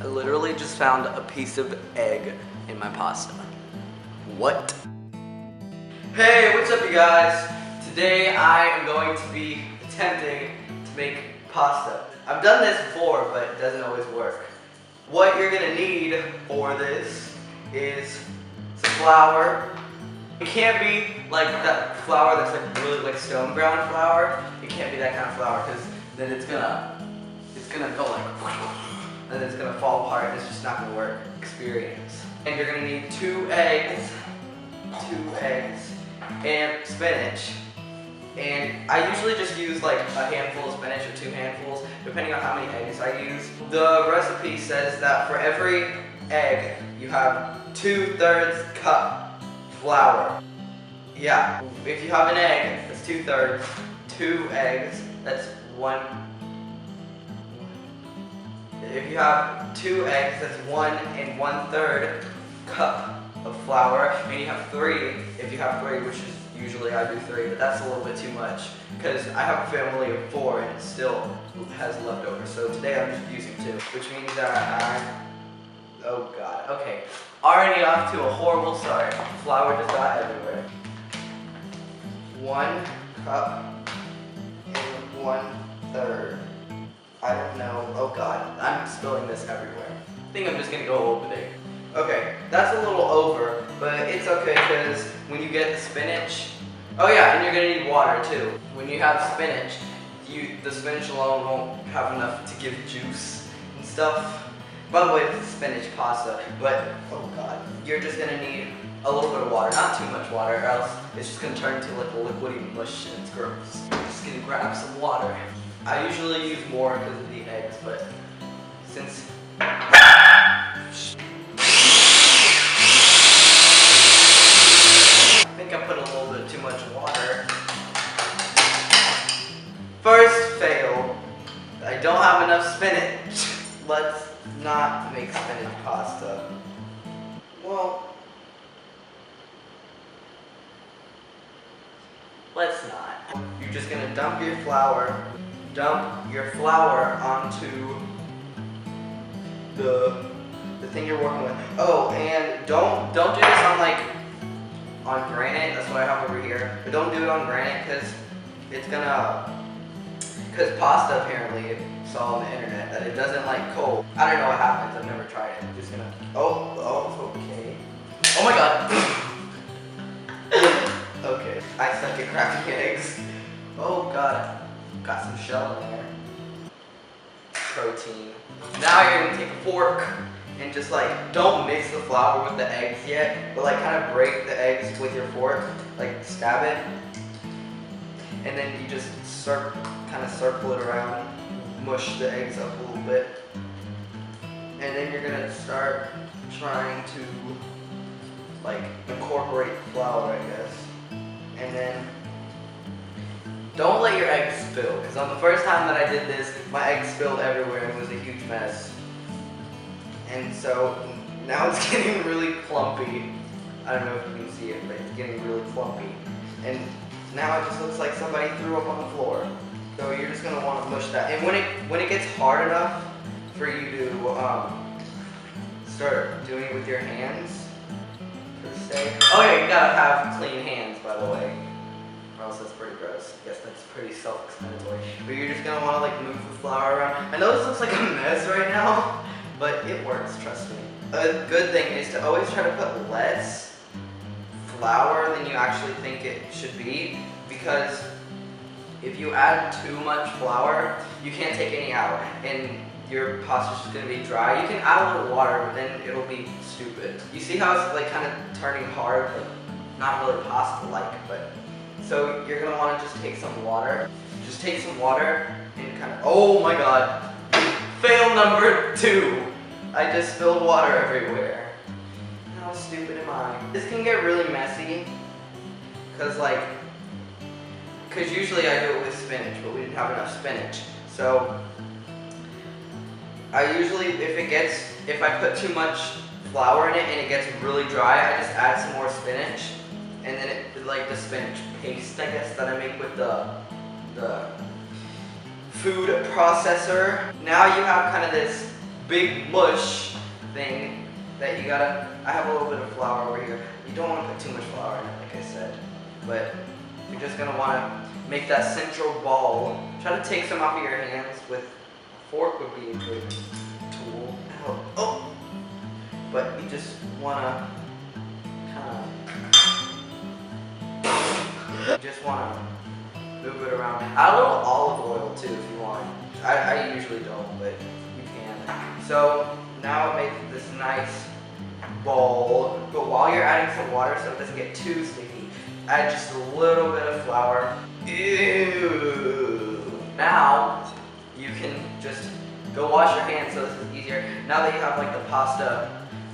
I literally just found a piece of egg in my pasta. What? Hey, what's up you guys? Today I am going to be attempting to make pasta. I've done this before, but it doesn't always work. What you're gonna need for this is some flour. It can't be like that flour that's like really like stone ground flour. It can't be that kind of flour because then it's gonna go like and it's gonna fall apart and it's just not gonna work. Experience. And you're gonna need two eggs and spinach. And I usually just use like a handful of spinach or 2 handfuls, depending on how many eggs I use. The recipe says that for every egg, you have 2/3 cup flour. Yeah, if you have an egg, that's 2/3. 2 eggs, that's 1. If you have 2 eggs, that's 1 1/3 cup of flour. And you have 3, if you have 3, which is usually I do 3, but that's a little bit too much because I have a family of 4 and it still has leftovers. So today I'm just using 2, which means that oh god, okay. Already off to a horrible start. Flour just got everywhere. 1 cup and 1/3. I don't know. Oh god, I'm spilling this everywhere. I think I'm just gonna go over there. Okay, that's a little over, but it's okay because when you get the spinach, oh yeah, and you're gonna need water too. When you have spinach, the spinach alone won't have enough to give juice and stuff. By the way, it's spinach pasta, but oh god, you're just gonna need a little bit of water, not too much water, or else it's just gonna turn into like a liquidy mush and it's gross. I'm just gonna grab some water. I usually use more because of the eggs, but since I put a little bit too much water. First fail. I don't have enough spinach. Let's not make spinach pasta. Well, let's not. You're just gonna dump your flour onto the thing you're working with. Oh, and don't do this on granite, that's what I have over here. But don't do it on granite because pasta apparently saw on the internet that it doesn't like cold. I don't know what happens, I've never tried it. I'm just gonna, oh, okay. Oh my god. Okay, I suck at cracking eggs. Oh god, got some shell in there. Protein. Now you're gonna take a fork and just like, don't mix the flour with the eggs yet, but like kind of break the eggs with your fork, like stab it, and then you just kind of circle it around, mush the eggs up a little bit, and then you're gonna start trying to like incorporate flour, I guess, and then don't let your eggs spill, because on the first time that I did this, my eggs spilled everywhere and it was a huge mess. And so now it's getting really clumpy. I don't know if you can see it, but it's getting really clumpy. And now it just looks like somebody threw up on the floor. So you're just gonna want to mush that. And when it gets hard enough for you to start doing it with your hands, per se. Oh yeah, you gotta have clean hands, by the way. Or else that's pretty gross. I guess that's pretty self-explanatory. But you're just gonna want to like move the flour around. I know this looks like a mess right now, but it works, trust me. A good thing is to always try to put less flour than you actually think it should be, because if you add too much flour, you can't take any out, and your pasta's just gonna be dry. You can add a little water, but then it'll be stupid. You see how it's like kind of turning hard, like not really pasta-like, but so you're gonna want to just take some water. Just take some water and kind of, oh my god. Fail number 2. I just spilled water everywhere. How stupid am I? This can get really messy because usually I do it with spinach, but we didn't have enough spinach. So I usually, if I put too much flour in it and it gets really dry, I just add some more spinach, and then like the spinach paste, I guess, that I make with the food processor. Now you have kind of this big mush thing that you gotta, I have a little bit of flour over here. You don't want to put too much flour in it, like I said, but you're just gonna want to make that central ball. Try to take some off of your hands. With a fork would be a good tool. Oh! But you just wanna move it around. Add a little olive oil too if you want. I usually don't, but you can. So now it makes this nice ball. But while you're adding some water so it doesn't get too sticky, add just a little bit of flour. Ew. Now you can just go wash your hands so this is easier. Now that you have like the pasta,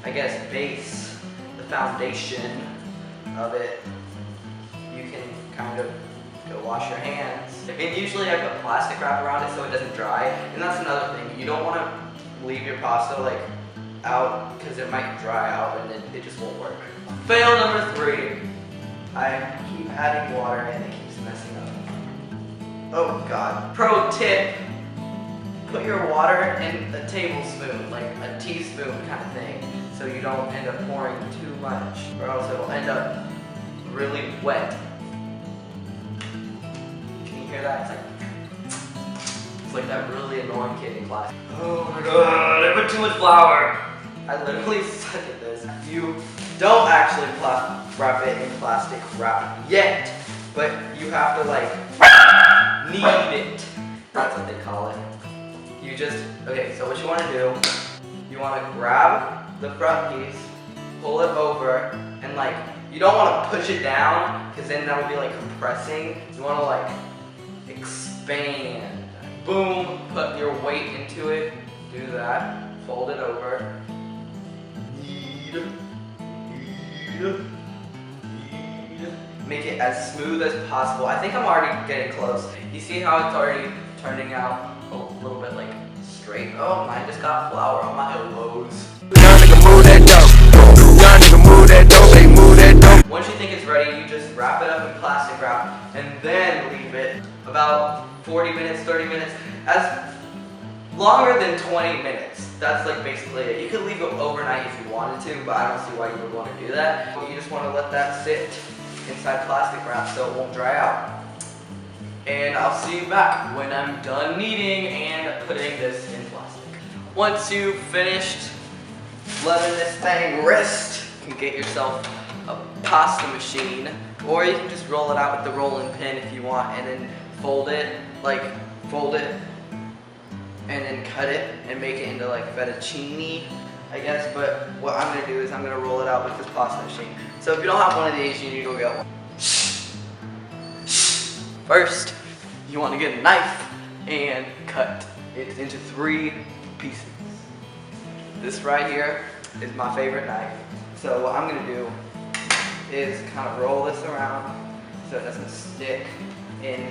I guess, base, the foundation of it, you can kind of go wash your hands. And usually I put plastic wrap around it so it doesn't dry. And that's another thing. You don't want to leave your pasta like out because it might dry out and then it just won't work. Fail number 3. I keep adding water and it keeps messing up. Oh God. Pro tip. Put your water in a tablespoon, like a teaspoon kind of thing, so you don't end up pouring too much, or else it'll end up really wet. Can you hear that? It's like that really annoying kid in class. Oh my God, I put too much flour. I literally suck at this. You don't actually wrap it in plastic wrap yet, but you have to like knead it. That's what they call it. You just, okay, so what you want to do, you want to grab the front piece, pull it over, and like, you don't want to push it down, because then that would be like compressing. You want to like expand. Boom, put your weight into it, do that, fold it over, knead, make it as smooth as possible. I think I'm already getting close. You see how it's already turning out a little bit like straight? Oh, mine just got flour on my elbows. Young nigga move that dope. Young nigga move that dope. They move that dope. Once you think it's ready, you just wrap it up in plastic wrap and then leave it about 40 minutes, 30 minutes, as longer than 20 minutes. That's like basically it. You could leave it overnight if you wanted to, but I don't see why you would want to do that. You just want to let that sit inside plastic wrap so it won't dry out. And I'll see you back when I'm done kneading and putting this in plastic. Once you've finished letting this thing rest, you can get yourself a pasta machine, or you can just roll it out with the rolling pin if you want, and then fold it, and then cut it and make it into like fettuccine, I guess. But what I'm gonna do is I'm gonna roll it out with this pasta machine. So if you don't have one of these, you need to go get one. First, you want to get a knife and cut it into 3 pieces. This right here is my favorite knife. So what I'm going to do is kind of roll this around so it doesn't stick in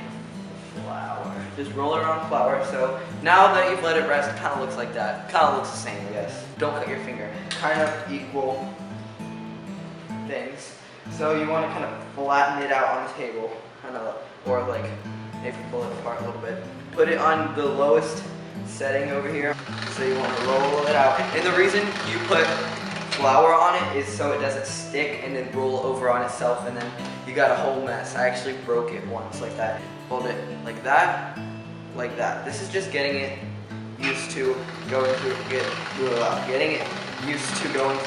flour. Just roll it around flour. So now that you've let it rest, it kind of looks like that. Kind of looks the same, I guess. Don't cut your finger. Kind of equal things. So you want to kind of flatten it out on the table. Or like maybe pull it apart a little bit. Put it on the lowest setting over here. So you want to roll it out. And the reason you put flour on it is so it doesn't stick and then roll over on itself, and then you got a whole mess. I actually broke it once like that. Hold it like that, like that. This is just getting it used to going through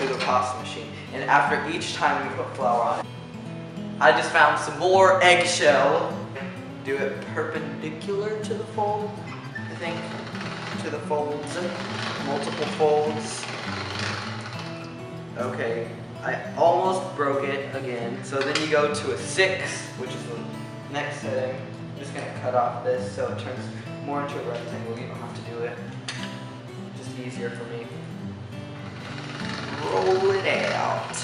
the pasta machine. And after each time you put flour on it, I just found some more eggshell. Do it perpendicular to the fold, I think, to the folds, multiple folds. Okay, I almost broke it again. So then you go to a 6, which is the next setting. I'm just gonna cut off this so it turns more into a rectangle. You don't have to do it. Just easier for me. Roll it out.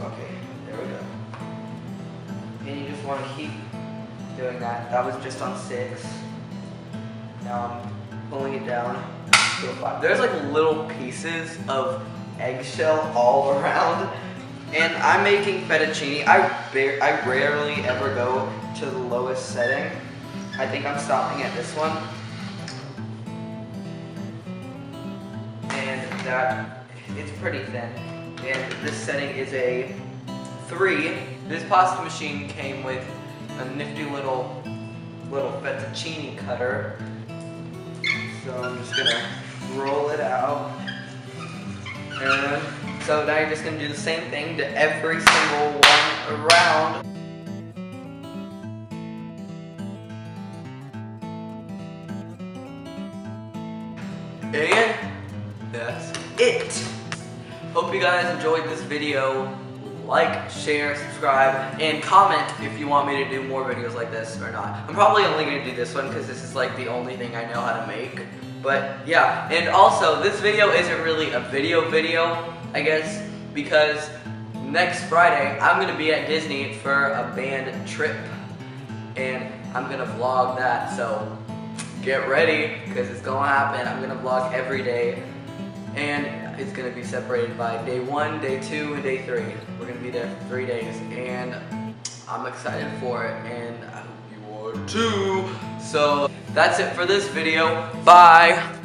Okay, there we go. And you just want to keep doing that. That was just on 6. Now I'm pulling it down to a 5. There's like little pieces of eggshell all around. And I'm making fettuccine. I rarely ever go to the lowest setting. I think I'm stopping at this one. that. It's pretty thin. And this setting is a 3. This pasta machine came with a nifty little fettuccine cutter. So I'm just gonna roll it out. And so now you're just gonna do the same thing to every single one around. And that's it. Hope you guys enjoyed this video. Like, share, subscribe, and comment if you want me to do more videos like this or not. I'm probably only going to do this one because this is like the only thing I know how to make. But yeah, and also this video isn't really a video, I guess, because next Friday I'm going to be at Disney for a band trip. And I'm going to vlog that, so get ready because it's going to happen. I'm going to vlog every day. And it's going to be separated by day 1, day 2, and day 3. We're going to be there for 3 days, and I'm excited for it, and I hope you are too. So that's it for this video. Bye!